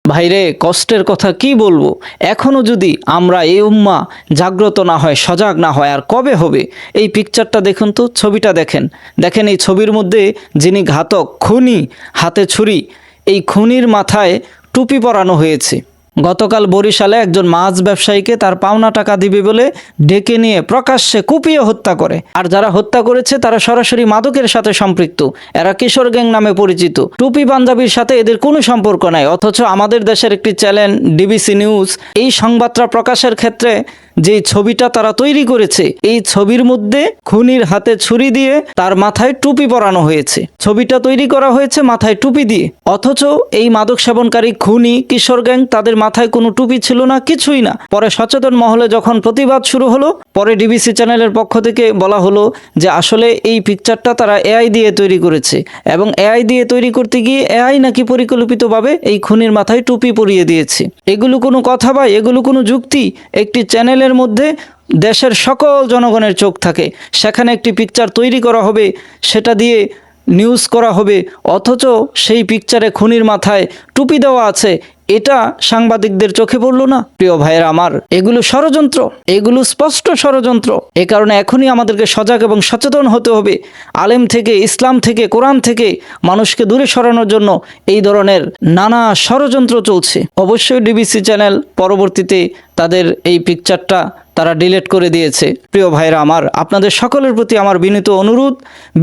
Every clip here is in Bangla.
ভাইরে, কষ্টের কথা কি বলবো। এখনো যদি আমরা এই উম্মাহ জাগ্রত না হয়, সজাগ না হয়, আর কবে হবে? এই পিকচারটা দেখুন তো, ছবিটা দেখেন। দেখেন এই ছবির মধ্যে যিনি ঘাতক, খুনি, হাতে ছুরি, এই খুনির মাথায় টুপি পরানো হয়েছে। গতকাল বরিশালে একজন মাছ ব্যবসায়ীকে তার পাওনা টাকা দিবে বলে ডেকে নিয়ে প্রকাশ্যে কুপিয়ে হত্যা করে। আর যারা হত্যা করেছে তারা সরাসরি মাদকের সাথে সম্পৃক্ত। এরা কিশোর গ্যাং নামে পরিচিত। টুপি পাঞ্জাবির সাথে এদের কোনো সম্পর্ক নাই। অথচ আমাদের দেশের একটি চ্যানেল ডিবিসি নিউজ এই সংবাদটা প্রকাশের ক্ষেত্রে যে ছবিটা তারা তৈরি করেছে, এই ছবির মধ্যে খুনির হাতে ছুরি দিয়ে তার মাথায় টুপি পরানো হয়েছে। ছবিটা তৈরি করা হয়েছে মাথায় টুপি দিয়ে। অথচ এই মাদক সেবনকারী খুনি কিশোর গ্যাং, তাদের মাথায় কোনো টুপি ছিল না, কিছুই না। পরে সচেতন মহলে যখন প্রতিবাদ শুরু হলো, পরে ডিবিসি চ্যানেলের পক্ষ থেকে বলা হলো যে আসলে এই পিকচারটা তারা এআই দিয়ে তৈরি করেছে, এবং এআই দিয়ে তৈরি করতে গিয়ে এআই নাকি পরিকল্পিতভাবে এই খুনির মাথায় টুপি পরিয়ে দিয়েছে। এগুলো কোনো কথা ভাই? এগুলো কোনো যুক্তি? একটি চ্যানেলের মধ্যে দেশের সকল জনগণের চোখ থাকে, সেখানে একটি পিকচার তৈরি করা হবে, সেটা দিয়ে নিউজ করা হবে, অথচ সেই পিকচারে খুনির মাথায় টুপি দেওয়া আছে। এটা সাংবাদিকদের চোখে পড়লো না? প্রিয় ভাইয়েরা আমার, এগুলো ষড়যন্ত্র, এগুলো স্পষ্ট ষড়যন্ত্র। এ কারণে এখনই আমাদেরকে সজাগ এবং সচেতন হতে হবে। আলেম থেকে, ইসলাম থেকে, কোরআন থেকে মানুষকে দূরে সরানোর জন্য এই ধরনের নানা ষড়যন্ত্র চলছে। অবশ্যই ডিবিসি চ্যানেল পরবর্তীতে তাদের এই পিকচারটা তারা ডিলিট করে দিয়েছে। প্রিয় ভাইরা আমার, আপনাদের সকলের প্রতি আমার বিনীত অনুরোধ,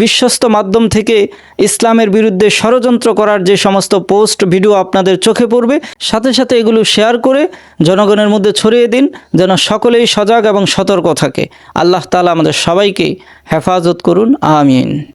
বিশ্বস্ত মাধ্যম থেকে ইসলামের বিরুদ্ধে ষড়যন্ত্র করার যে সমস্ত পোস্ট ভিডিও আপনাদের চোখে পড়বে, সাথে সাথে এগুলো শেয়ার করে জনগণের মধ্যে ছড়িয়ে দিন, যেন সকলেই সজাগ এবং সতর্ক থাকে। আল্লাহ তাআলা আমাদের সবাইকে হেফাজত করুন, আমিন।